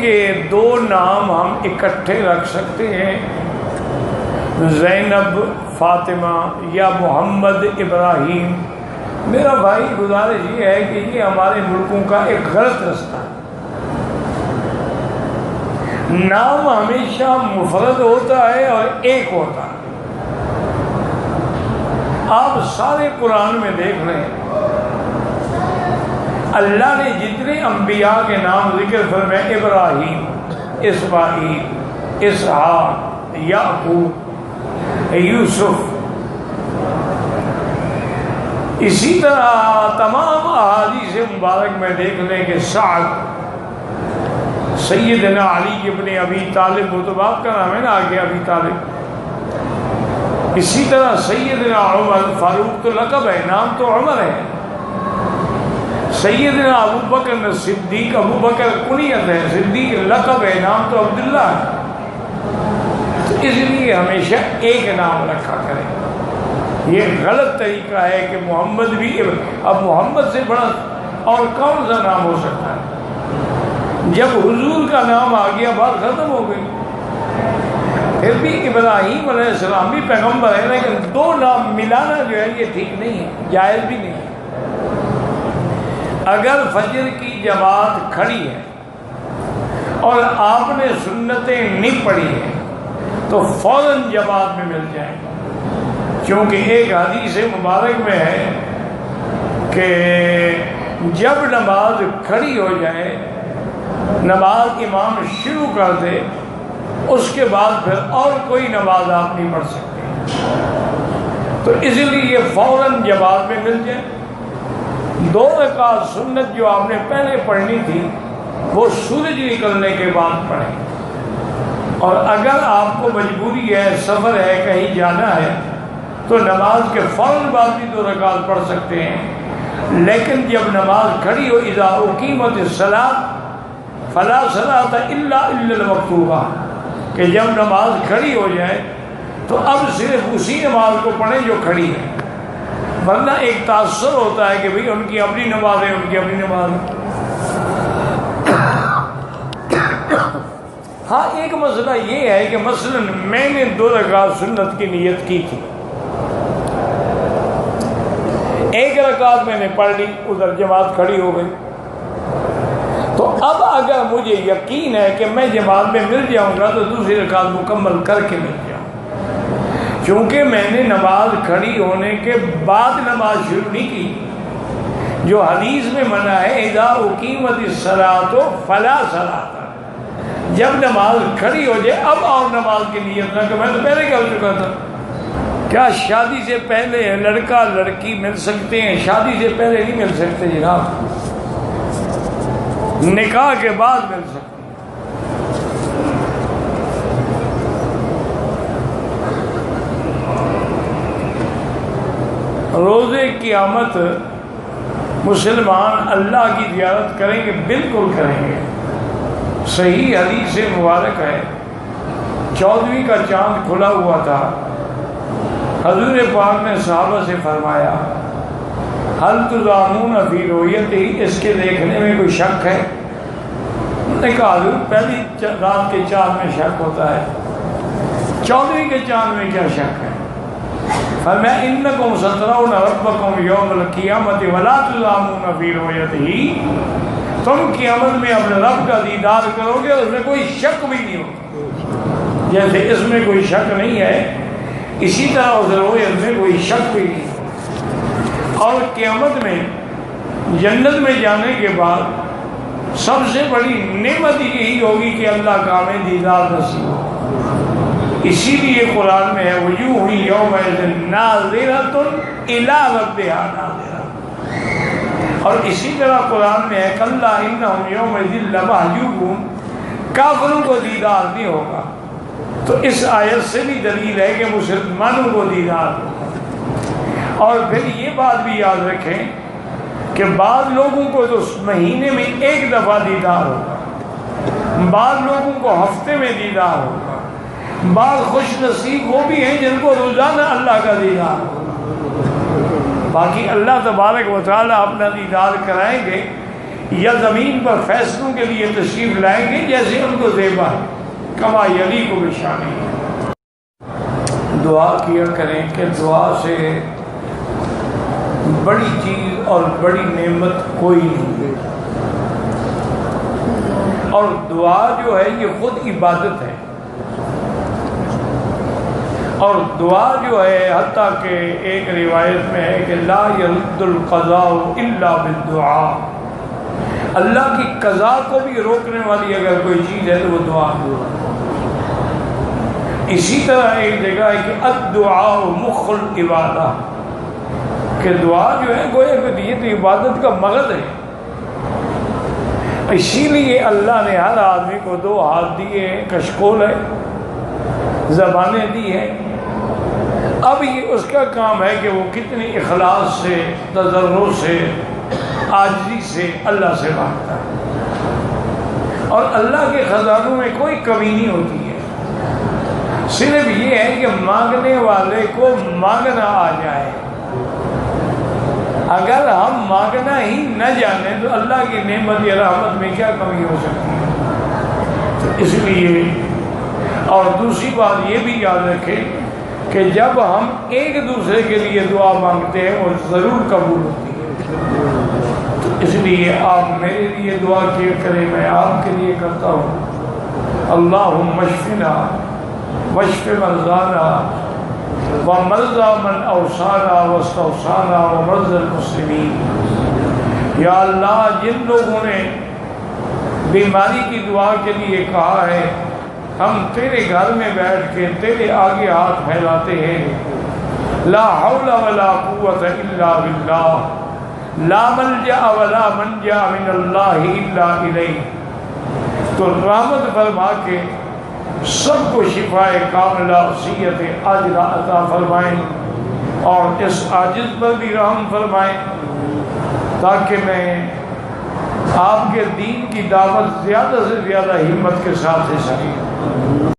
کہ دو نام ہم اکٹھے رکھ سکتے ہیں، زینب فاطمہ یا محمد ابراہیم، میرا بھائی گزارش یہ ہے کہ یہ ہمارے ملکوں کا ایک غلط رستہ ہے۔ نام ہمیشہ مفرد ہوتا ہے اور ایک ہوتا ہے۔ آپ سارے قرآن میں دیکھ رہے ہیں اللہ نے جتنے انبیاء کے نام ذکر فرمائے، ابراہیم، اسماعیل، اسحاق، یعقوب، یوسف، اسی طرح تمام احادیث مبارک میں دیکھ لیں کہ سعد، سیدنا علی ابن ابی طالب، وہ تو باپ کا نام ہے نا آگے ابی طالب، اسی طرح سیدنا عمر، فاروق تو لقب ہے، نام تو عمر ہے، سیدنا ابو بکر صدیق، ابو بکر کنیت ہے، صدیق لقب ہے، نام تو عبداللہ ہے۔ تو اس لیے ہمیشہ ایک نام رکھا کریں، یہ غلط طریقہ ہے کہ محمد بھی، اب محمد سے بڑا اور کون سا نام ہو سکتا ہے؟ جب حضور کا نام آ گیا بات ختم ہو گئی۔ پھر بھی ابراہیم علیہ السلام بھی پیغمبر ہے، لیکن دو نام ملانا جو ہے یہ ٹھیک نہیں ہے، جائز بھی نہیں ہے۔ اگر فجر کی جماعت کھڑی ہے اور آپ نے سنتیں نہیں پڑھی ہیں تو فوراً جماعت میں مل جائیں، کیونکہ ایک حدیث مبارک میں ہے کہ جب نماز کھڑی ہو جائے، نماز امام شروع کر دے، اس کے بعد پھر اور کوئی نماز آپ نہیں پڑھ سکتے، تو اس لیے فوراً جماعت میں مل جائے۔ 2 رکعت سنت جو آپ نے پہلے پڑھنی تھی وہ سورج نکلنے کے بعد پڑھیں، اور اگر آپ کو مجبوری ہے، سفر ہے، کہیں جانا ہے تو نماز کے فوراً بعد بھی 2 رکعت پڑھ سکتے ہیں، لیکن جب نماز کھڑی ہو، اذا اقیمت الصلاۃ فلا صلاۃ الا المکتوبہ، کہ جب نماز کھڑی ہو جائے تو اب صرف اسی نماز کو پڑھیں جو کھڑی ہے، ورنہ ایک تاثر ہوتا ہے کہ بھئی ان کی اپنی نماز ہے، ان کی اپنی نماز ہے۔ ہاں ایک مسئلہ یہ ہے کہ مثلا میں نے 2 رکعت سنت کی نیت کی تھی، 1 رکعت میں نے پڑھ لی، ادھر جماعت کھڑی ہو گئی، تو اب اگر مجھے یقین ہے کہ میں جماعت میں مل جاؤں گا تو دوسری رکعت مکمل کر کے مل جاؤں، کیونکہ میں نے نماز کھڑی ہونے کے بعد نماز شروع نہیں کی، جو حدیث میں منع ہے اذا اقیمت الصلاۃ فلا صلاۃ، جب نماز کھڑی ہو جائے اب اور نماز کی نیت نہ کہ میں تو پہلے کہہ چکا تھا۔ کیا شادی سے پہلے لڑکا لڑکی مل سکتے ہیں؟ شادی سے پہلے نہیں مل سکتے جناب، نکاح کے بعد مل سکتے۔ روز قیامت مسلمان اللہ کی زیارت کریں گے، بالکل کریں گے، صحیح حدیث مبارک ہے، 14ویں کا چاند کھلا ہوا تھا، حضور پاک نے صحابہ سے فرمایا حل تضامون فی رؤیتہ، اس کے دیکھنے میں کوئی شک ہے؟ انہوں نے کہا حضور پہلی رات کے چاند میں شک ہوتا ہے، 14ویں کے چاند میں کیا شک ہے؟ فرمایا انکم سترون ربکم یوم القیامت ولا تضامون فی رؤیتہ، تم قیامت میں اپنے رب کا دیدار کرو گے، اس میں کوئی شک بھی نہیں ہوگا، جیسے اس میں کوئی شک نہیں ہے اسی طرح اس رؤیت میں کوئی شک بھی نہیں۔ اور قیامت میں جنت میں جانے کے بعد سب سے بڑی نعمت یہی ہوگی کہ اللہ کا ہمیں دیدار نصیب ہو، اسی لیے قرآن میں ہے وجوہ یومئذ ناظرۃ الی ربہا ناظرۃ، اور اسی طرح قرآن میں ہے کلا انہم یومئذ لمحجوبون، کافروں کو دیدار نہیں ہوگا۔ تو اس آیت سے بھی دلیل ہے کہ مسلمانوں کو دیدار ہوگا۔ اور پھر یہ بات بھی یاد رکھیں کہ بعض لوگوں کو تو مہینے میں 1 دفعہ دیدار ہوگا، بعض لوگوں کو ہفتے میں دیدار ہوگا، بعض خوش نصیب وہ بھی ہیں جن کو روزانہ اللہ کا دیدار ہوگا۔ باقی اللہ تبارک و تعالیٰ اپنا دیدار کرائیں گے، یا زمین پر فیصلوں کے لیے تشریف لائیں گے جیسے ان کو زیبا ہے، کما یلی کو بشانی ہے۔ دعا کیا کریں کہ دعا سے بڑی چیز اور بڑی نعمت کوئی نہیں، اور دعا جو ہے یہ خود عبادت ہے، اور دعا جو ہے حتیٰ کہ ایک روایت میں ہے کہ لا يرد القضاء الا بالدعاء، اللہ کی قضا کو بھی روکنے والی اگر کوئی چیز ہے تو وہ دعا ہے۔ اسی طرح ایک جگہ ہے کہ الدعاء مخ العبادہ، کہ دعا جو ہے گویا کہ یہ تو عبادت کا مغز ہے۔ اسی لیے اللہ نے ہر آدمی کو 2 ہاتھ دیے ہیں، کشکول ہے، زبانیں دی ہیں، اب یہ اس کا کام ہے کہ وہ کتنی اخلاص سے، تضرع سے، عاجزی سے اللہ سے مانگتا ہے، اور اللہ کے خزانوں میں کوئی کمی نہیں ہوتی ہے، صرف یہ ہے کہ مانگنے والے کو مانگنا آ جائے۔ اگر ہم مانگنا ہی نہ جانیں تو اللہ کی نعمت یا رحمت میں کیا کمی ہو سکتی ہے؟ اس لیے، اور دوسری بات یہ بھی یاد رکھیں کہ جب ہم ایک دوسرے کے لیے دعا مانگتے ہیں وہ ضرور قبول ہوتی ہے، تو اس لیے آپ میرے لیے دعا کیا کریں، میں آپ کے لیے کرتا ہوں۔ اللہم اشفنا واشف مرضانا ومرضى من اوصانا واستوصانا ومرضى المسلمین۔ یا اللہ، جن لوگوں نے بیماری کی دعا کے لیے کہا ہے، ہم تیرے گھر میں بیٹھ کے تیرے آگے ہاتھ پھیلاتے ہیں، لا حول ولا قوت الا باللہ، لا ملجا ولا منجا من اللہ الا الیہ، تو رحمت فرما کے سب کو شفاء کاملہ صحت عاجلہ عطا فرمائیں، اور اس عاجز پر بھی رحم فرمائیں، تاکہ میں آپ کے دین کی دعوت زیادہ سے زیادہ ہمت کے ساتھ دے سکیں۔